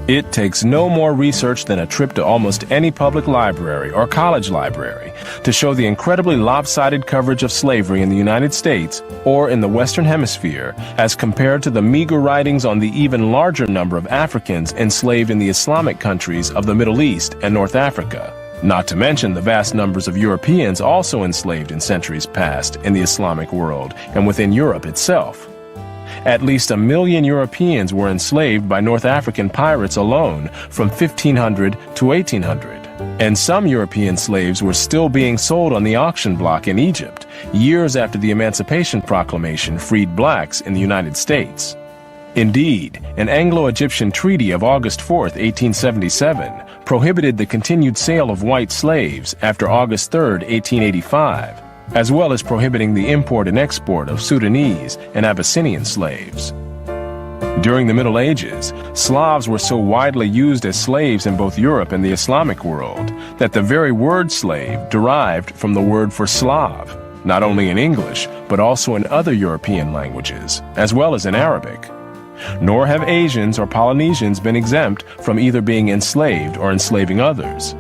It takes no more research than a trip to almost any public library or college library to show the incredibly lopsided coverage of slavery in the United States or in the Western Hemisphere as compared to the meager writings on the even larger number of Africans enslaved in the Islamic countries of the Middle East and North Africa, not to mention the vast numbers of Europeans also enslaved in centuries past in the Islamic world and within Europe itself. At least 1 million Europeans were enslaved by North African pirates alone from 1500 to 1800. And some European slaves were still being sold on the auction block in Egypt, years after the Emancipation Proclamation freed blacks in the United States. Indeed, an Anglo-Egyptian treaty of August 4, 1877, prohibited the continued sale of white slaves after August 3, 1885, as well as prohibiting the import and export of Sudanese and Abyssinian slaves. During the Middle Ages, Slavs were so widely used as slaves in both Europe and the Islamic world that the very word slave derived from the word for Slav, not only in English, but also in other European languages, as well as in Arabic. Nor have Asians or Polynesians been exempt from either being enslaved or enslaving others.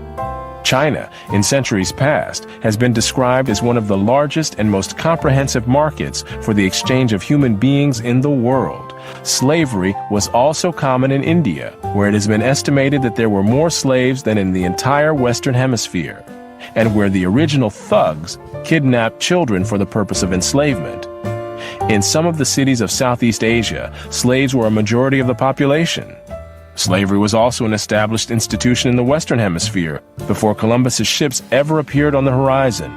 China, in centuries past, has been described as one of the largest and most comprehensive markets for the exchange of human beings in the world. Slavery was also common in India, where it has been estimated that there were more slaves than in the entire Western Hemisphere, and where the original thugs kidnapped children for the purpose of enslavement. In some of the cities of Southeast Asia, slaves were a majority of the population. Slavery was also an established institution in the Western Hemisphere before Columbus's ships ever appeared on the horizon.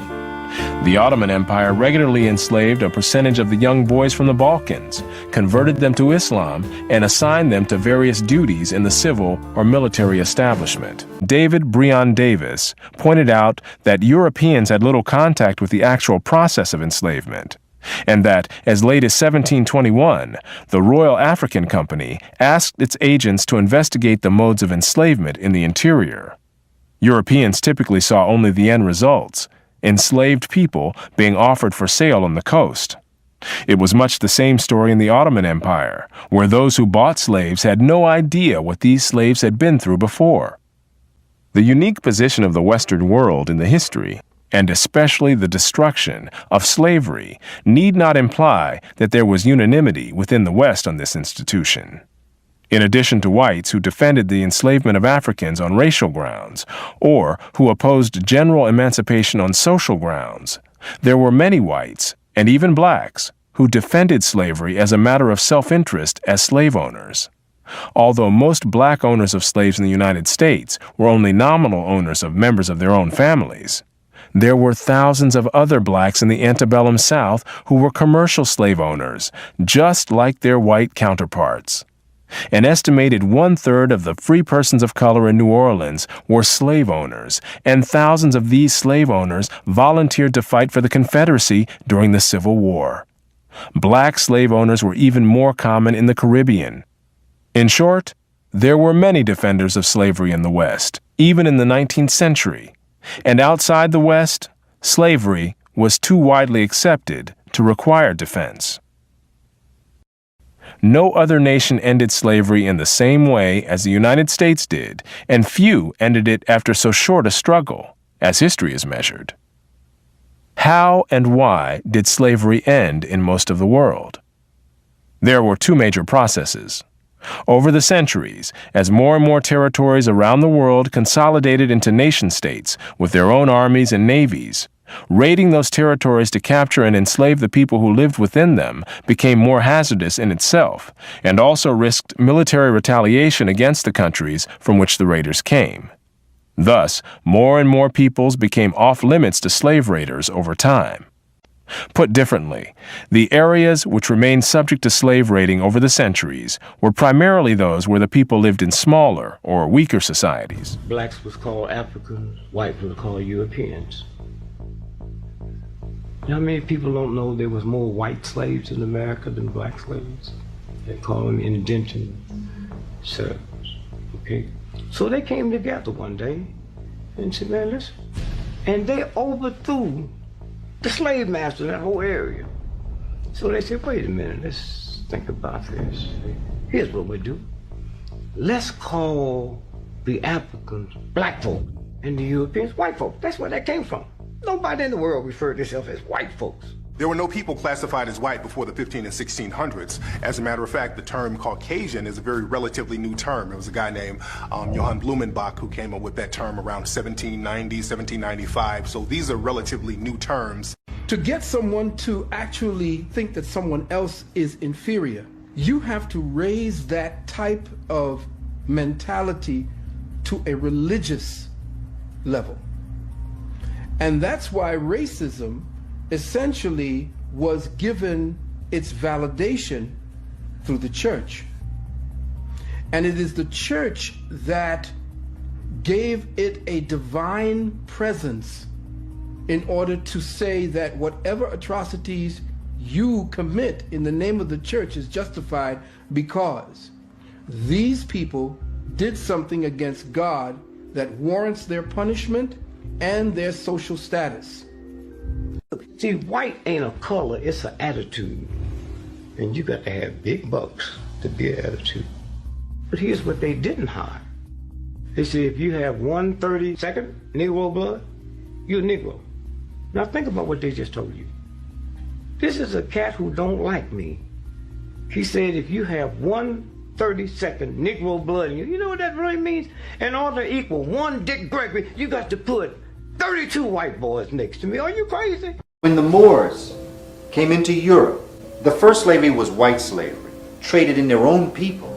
The Ottoman Empire regularly enslaved a percentage of the young boys from the Balkans, converted them to Islam, and assigned them to various duties in the civil or military establishment. David Breon Davis pointed out that Europeans had little contact with the actual process of enslavement, and that, as late as 1721, the Royal African Company asked its agents to investigate the modes of enslavement in the interior. Europeans typically saw only the end results, enslaved people being offered for sale on the coast. It was much the same story in the Ottoman Empire, where those who bought slaves had no idea what these slaves had been through before. The unique position of the Western world in the history, and especially the destruction of slavery, need not imply that there was unanimity within the West on this institution. In addition to whites who defended the enslavement of Africans on racial grounds, or who opposed general emancipation on social grounds, there were many whites, and even blacks, who defended slavery as a matter of self-interest as slave owners. Although most black owners of slaves in the United States were only nominal owners of members of their own families, there were thousands of other blacks in the antebellum South who were commercial slave owners, just like their white counterparts. An estimated 1/3 of the free persons of color in New Orleans were slave owners, and thousands of these slave owners volunteered to fight for the Confederacy during the Civil War. Black slave owners were even more common in the Caribbean. In short, there were many defenders of slavery in the West, even in the 19th century. And outside the West, slavery was too widely accepted to require defense. No other nation ended slavery in the same way as the United States did, and few ended it after so short a struggle, as history is measured. How and why did slavery end in most of the world? There were two major processes. Over the centuries, as more and more territories around the world consolidated into nation-states with their own armies and navies, raiding those territories to capture and enslave the people who lived within them became more hazardous in itself, and also risked military retaliation against the countries from which the raiders came. Thus, more and more peoples became off-limits to slave raiders over time. Put differently, the areas which remained subject to slave raiding over the centuries were primarily those where the people lived in smaller or weaker societies. Blacks was called Africans, whites was called Europeans. You know how many people don't know there was more white slaves in America than black slaves? They call them indentured servants, okay? So they came together one day and said, man, listen, and they overthrew the slave master in that whole area. So they said, wait a minute, let's think about this. Here's what we do. let's call the Africans black folk and the Europeans white folk. That's where that came from. Nobody in the world referred to themselves as white folks. There were no people classified as white before the 15 and 1600s. As a matter of fact, the term Caucasian is a very relatively new term. It was a guy named Johann Blumenbach who came up with that term around 1790, 1795. So these are relatively new terms. To get someone to actually think that someone else is inferior, you have to raise that type of mentality to a religious level. And that's why racism essentially was given its validation through the church. And it is the church that gave it a divine presence in order to say that whatever atrocities you commit in the name of the church is justified because these people did something against God that warrants their punishment and their social status. See, white ain't a color, it's an attitude. And you got to have big bucks to be an attitude. But here's what they didn't hide. They said if you have 1/32 Negro blood, you're a Negro. Now think about what they just told you. This is a cat who don't like me. He said if you have 1/32 Negro blood in you, you know what that really means? In order to equal one Dick Gregory, you got to put 32 white boys next to me. Are you crazy? When the Moors came into Europe, the first slavery was white slavery, traded in their own people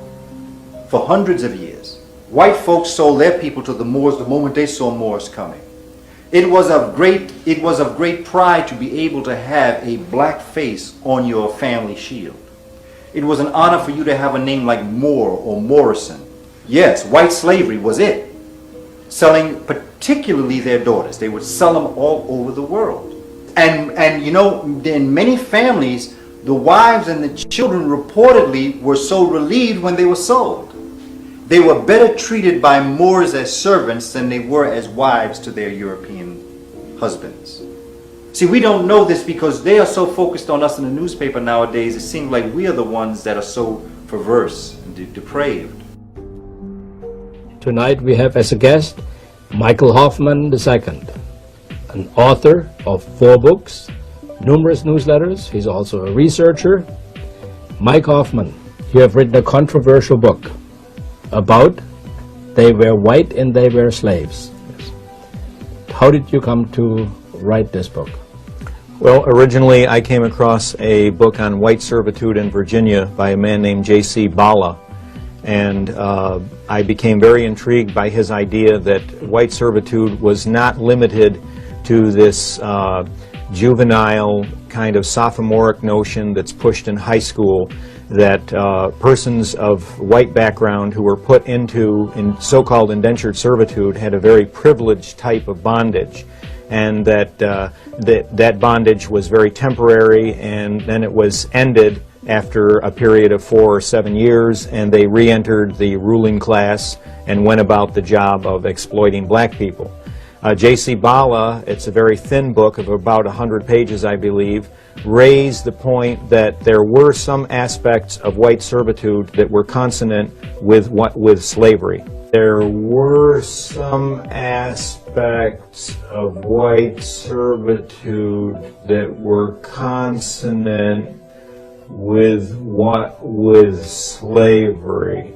for hundreds of years. White folks sold their people to the Moors the moment they saw Moors coming. It was of great pride to be able to have a black face on your family shield. It was an honor for you to have a name like Moore or Morrison. Yes, white slavery was it. Selling particularly their daughters. They would sell them all over the world. And you know, in many families, the wives and the children reportedly were so relieved when they were sold. They were better treated by Moors as servants than they were as wives to their European husbands. See, we don't know this because they are so focused on us in the newspaper nowadays. It seems like we are the ones that are so perverse and depraved. Tonight we have as a guest Michael Hoffman II, an author of 4 books, numerous newsletters. He's also a researcher. Mike Hoffman, you have written a controversial book about They Were White and They Were Slaves. How did you come to write this book? Well, originally I came across a book on white servitude in Virginia by a man named J.C. Bala, and I became very intrigued by his idea that white servitude was not limited to this juvenile kind of sophomoric notion that's pushed in high school, that persons of white background who were put into so-called indentured servitude had a very privileged type of bondage, and that that bondage was very temporary, and then it was ended after a period of 4 or 7 years, and they re-entered the ruling class and went about the job of exploiting black people. J.C. Bala, it's a very thin book of about 100 pages, I believe, raised the point that there were some aspects of white servitude that were consonant with slavery. There were some aspects of white servitude that were consonant with slavery.